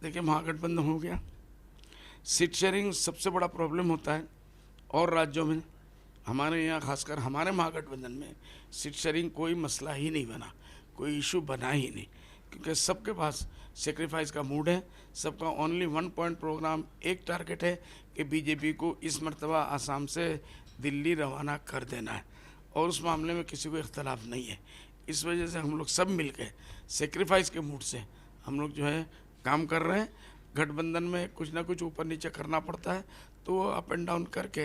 देखिए, महागठबंधन हो गया, सीट शेयरिंग सबसे बड़ा प्रॉब्लम होता है और राज्यों में। हमारे यहाँ खासकर हमारे महागठबंधन में सीट शेयरिंग कोई मसला ही नहीं बना, कोई इशू बना ही नहीं, क्योंकि सबके पास सेक्रीफाइस का मूड है। सबका ओनली 1 पॉइंट प्रोग्राम, एक टारगेट है कि बीजेपी को इस मर्तबा आसाम से दिल्ली रवाना कर देना है, और उस मामले में किसी को इख्तलाफ नहीं है। इस वजह से हम लोग सब मिल के सेक्रीफाइस के मूड से हम लोग जो है काम कर रहे हैं। गठबंधन में कुछ ना कुछ ऊपर नीचे करना पड़ता है, तो वो अप एंड डाउन करके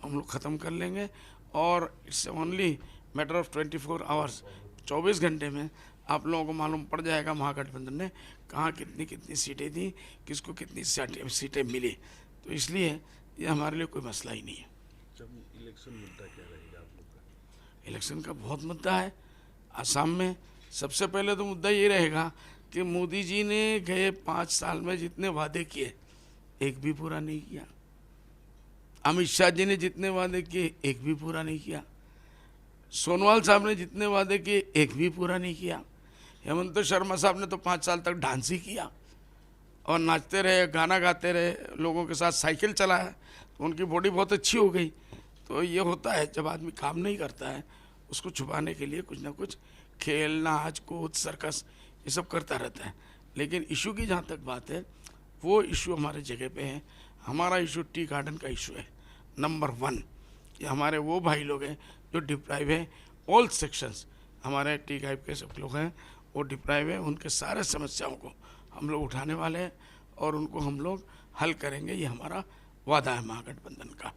हम लोग ख़त्म कर लेंगे, और it's only matter of 24 hours, 24 घंटे में आप लोगों को मालूम पड़ जाएगा महागठबंधन ने कहाँ कितनी कितनी सीटें दी, किसको कितनी सीटें मिली। तो इसलिए ये हमारे लिए कोई मसला ही नहीं है। जब इलेक्शन मुद्दा क्या रहेगा आप लोग का? इलेक्शन का बहुत मुद्दा है आसाम में। सबसे पहले तो मुद्दा ये रहेगा कि मोदी जी ने गए 5 साल में जितने वादे किए एक भी पूरा नहीं किया। अमित शाह जी ने जितने वादे किए एक भी पूरा नहीं किया। सोनोवाल साहब ने जितने वादे किए एक भी पूरा नहीं किया। हेमंत शर्मा साहब ने तो 5 साल तक डांस ही किया और नाचते रहे, गाना गाते रहे, लोगों के साथ साइकिल चलाया, तो उनकी बॉडी बहुत अच्छी हो गई। तो ये होता है जब आदमी काम नहीं करता है, उसको छुपाने के लिए कुछ ना कुछ खेल, नाच, कूद, सर्कस ये सब करता रहता है। लेकिन इशू की जहाँ तक बात है, वो इशू हमारे जगह पे है। हमारा इशू टी गार्डन का इशू है नंबर 1। ये हमारे वो भाई लोग हैं जो डिप्राइव है, ऑल सेक्शंस हमारे टी गाइड के सब लोग हैं वो डिप्राइव है। उनके सारे समस्याओं को हम लोग उठाने वाले हैं और उनको हम लोग हल करेंगे। ये हमारा वादा है महागठबंधन का।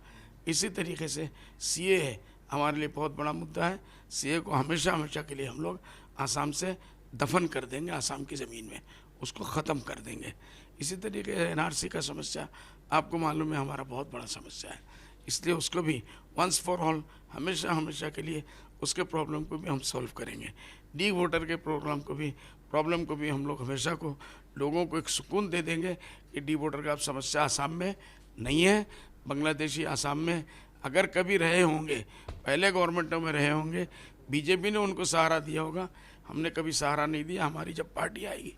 इसी तरीके से सीए है हमारे लिए बहुत बड़ा मुद्दा है। सीए को हमेशा हमेशा के लिए हम लोग आसाम से दफन कर देंगे, आसाम की ज़मीन में उसको ख़त्म कर देंगे। इसी तरीके से एनआरसी का समस्या आपको मालूम है हमारा बहुत बड़ा समस्या है, इसलिए उसको भी वंस फॉर ऑल हमेशा हमेशा के लिए उसके प्रॉब्लम को भी हम सॉल्व करेंगे। डी वोटर के प्रॉब्लम को भी हम लोग हमेशा को लोगों को एक सुकून दे देंगे कि डी वोटर का अब समस्या आसाम में नहीं है। बांग्लादेशी आसाम में अगर कभी रहे होंगे, पहले गवर्नमेंटों में रहे होंगे, बीजेपी ने उनको सहारा दिया होगा, हमने कभी सहारा नहीं दिया। हमारी जब पार्टी आएगी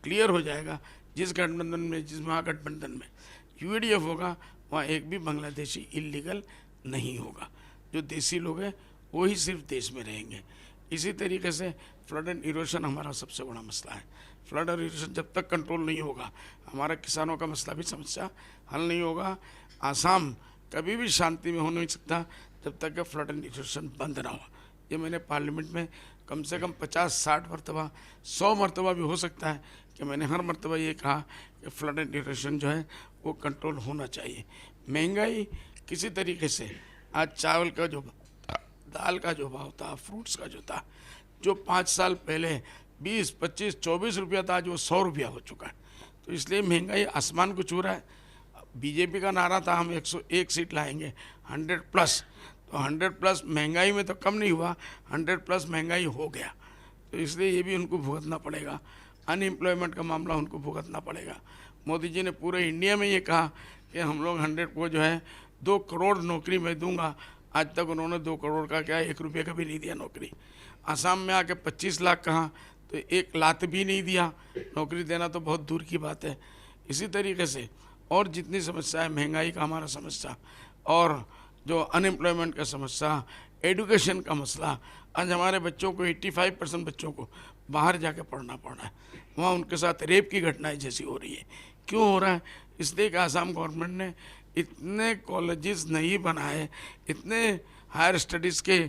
क्लियर हो जाएगा, जिस गठबंधन में, जिस महागठबंधन में यूडीएफ होगा वहाँ एक भी बांग्लादेशी इलीगल नहीं होगा। जो देसी लोग हैं वो ही सिर्फ देश में रहेंगे। इसी तरीके से फ्लड एंड इरोशन हमारा सबसे बड़ा मसला है। फ्लड और इरोशन जब तक कंट्रोल नहीं होगा, हमारा किसानों का मसला भी समस्या हल नहीं होगा। आसाम कभी भी शांति में हो नहीं सकता जब तक कि फ्लड एंड इरोशन बंद ना हो। ये मैंने पार्लियामेंट में कम से कम 50-60 मरतबा, 100 मरतबा भी हो सकता है कि मैंने हर मरतबा ये कहा कि फ्लड एंड इरोशन जो है वो कंट्रोल होना चाहिए। महंगाई किसी तरीके से, आज चावल का जो, दाल का जो भाव था, फ्रूट्स का जो था, जो 5 साल पहले 20, 25, 24 रुपया था, आज वो 100 रुपया हो चुका है। तो इसलिए महंगाई आसमान को छू रहा है। बीजेपी का नारा था हम 101 सीट लाएंगे, 100+। तो 100+ महंगाई में तो कम नहीं हुआ, 100+ महंगाई हो गया। तो इसलिए ये भी उनको भुगतना पड़ेगा। अनएम्प्लॉयमेंट का मामला उनको भुगतना पड़ेगा। मोदी जी ने पूरे इंडिया में ये कहा कि हम लोग 100 को जो है 2 करोड़ नौकरी मैं दूंगा। आज तक उन्होंने 2 करोड़ का क्या 1 रुपये का भी नहीं दिया नौकरी। आसाम में आके 25 लाख कहा तो 1 लाख भी नहीं दिया। नौकरी देना तो बहुत दूर की बात है। इसी तरीके से और जितनी समस्या है, महंगाई का हमारा समस्या, और जो अनएम्प्लॉयमेंट का समस्या, एजुकेशन का मसला, आज हमारे बच्चों को 85% बच्चों को बाहर जाके पढ़ना पड़ रहा है। वहाँ उनके साथ रेप की घटनाएं जैसी हो रही है। क्यों हो रहा है? इसलिए कि आसाम गवर्नमेंट ने इतने कॉलेजेस नहीं बनाए, इतने हायर स्टडीज़ के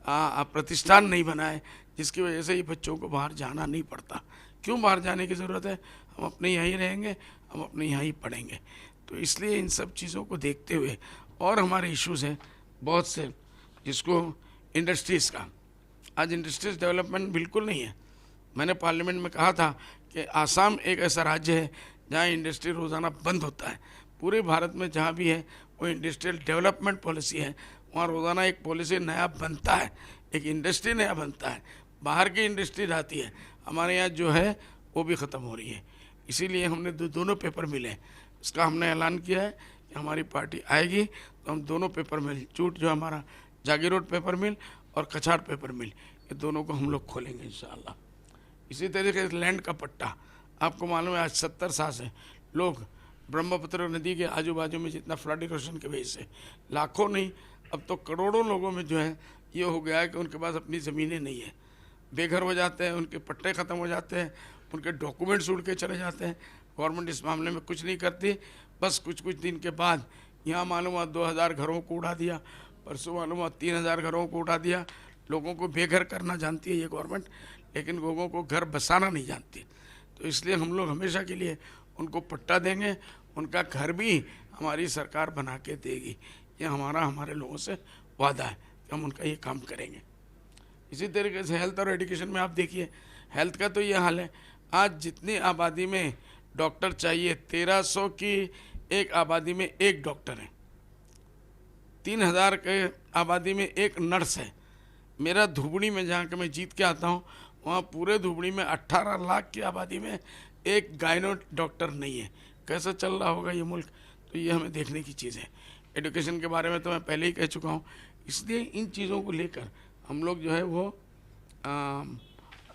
प्रतिष्ठान नहीं बनाए, जिसकी वजह से ये बच्चों को बाहर जाना नहीं पड़ता। क्यों बाहर जाने की ज़रूरत है? हम अपने यहाँ ही रहेंगे, हम अपने यहाँ ही पढ़ेंगे। तो इसलिए इन सब चीज़ों को देखते हुए, और हमारे इश्यूज़ हैं बहुत से, जिसको इंडस्ट्रीज़ का, आज इंडस्ट्रीज डेवलपमेंट बिल्कुल नहीं है। मैंने पार्लियामेंट में कहा था कि आसाम एक ऐसा राज्य है जहाँ इंडस्ट्री रोज़ाना बंद होता है। पूरे भारत में जहाँ भी है वो इंडस्ट्रियल डेवलपमेंट पॉलिसी है, वहाँ रोज़ाना एक पॉलिसी नया बनता है, एक इंडस्ट्री नया बनता है। बाहर की इंडस्ट्री आती है, हमारे यहाँ जो है वो भी ख़त्म हो रही है। इसीलिए हमने दोनों पेपर मिले, इसका हमने ऐलान किया है कि हमारी पार्टी आएगी तो हम दोनों पेपर मिल, जूट जो हमारा जागी रोड पेपर मिल और कछाड़ पेपर मिल, ये दोनों को हम लोग खोलेंगे इंशाअल्लाह। इसी तरीके से लैंड का पट्टा, आपको मालूम है आज 70 साल से लोग ब्रह्मपुत्र नदी के आजू बाजू में जितना फ्लड इरोशन के वजह से लाखों नहीं अब तो करोड़ों लोगों में जो है ये हो गया है कि उनके पास अपनी ज़मीनें नहीं है, बेघर हो जाते हैं, उनके पट्टे ख़त्म हो जाते हैं, उनके डॉक्यूमेंट्स उड़ के चले जाते हैं। गवर्नमेंट इस मामले में कुछ नहीं करती। बस कुछ दिन के बाद यहाँ मालूम हुआ 2000 घरों को उड़ा दिया, परसों मालूम हुआ 3000 घरों को उड़ा दिया। लोगों को बेघर करना जानती है ये गवर्नमेंट, लेकिन लोगों को घर बसाना नहीं जानती। तो इसलिए हम लोग हमेशा के लिए उनको पट्टा देंगे, उनका घर भी हमारी सरकार बना के देगी। ये हमारे लोगों से वादा है कि हम उनका ये काम करेंगे। इसी तरीके से हेल्थ और एजुकेशन में आप देखिए, हेल्थ का तो ये हाल है, आज जितनी आबादी में डॉक्टर चाहिए 1300 की एक आबादी में एक डॉक्टर है, 3000 के आबादी में एक नर्स है। मेरा धुबड़ी में जहाँ के मैं जीत के आता हूँ वहाँ पूरे धुबड़ी में 18 लाख की आबादी में एक गायनो डॉक्टर नहीं है। कैसा चल रहा होगा ये मुल्क? तो ये हमें देखने की चीज़ है। एजुकेशन के बारे में तो मैं पहले ही कह चुका हूँ। इसलिए इन चीज़ों को लेकर हम लोग जो है वो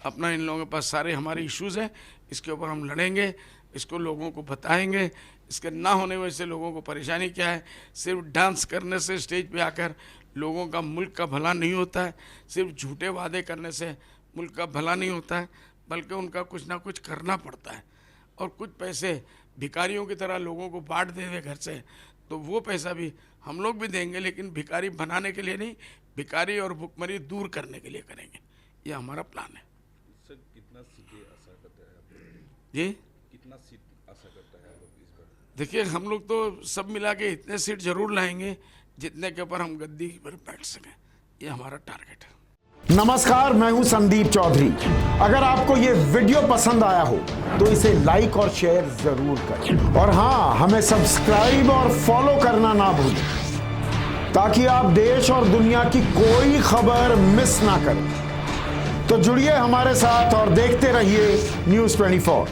अपना इन लोगों के पास सारे हमारे इश्यूज़ हैं, इसके ऊपर हम लड़ेंगे, इसको लोगों को बताएंगे। इसके ना होने वजह से लोगों को परेशानी क्या है। सिर्फ डांस करने से स्टेज पे आकर लोगों का मुल्क का भला नहीं होता है, सिर्फ झूठे वादे करने से मुल्क का भला नहीं होता है, बल्कि उनका कुछ ना कुछ करना पड़ता है। और कुछ पैसे भिखारियों की तरह लोगों को बांट दे घर से, तो वो पैसा भी हम लोग भी देंगे, लेकिन भिखारी बनाने के लिए नहीं, भिखारी और भुखमरी दूर करने के लिए करेंगे। ये हमारा प्लान है। सर कितना सीटें आशा करते हैं आप? जी कितना सीट आशा करता है आप लोग इस बार? देखिए, हम लोग तो सब मिला के इतने सीट जरूर लाएंगे जितने के ऊपर हम गद्दी पर बैठ सकें। ये हमारा टारगेट है। नमस्कार, मैं हूं संदीप चौधरी। अगर आपको ये वीडियो पसंद आया हो तो इसे लाइक और शेयर जरूर करें, और हाँ, हमें सब्सक्राइब और फॉलो करना ना भूलें ताकि आप देश और दुनिया की कोई खबर मिस ना करें। तो जुड़िए हमारे साथ और देखते रहिए News 24।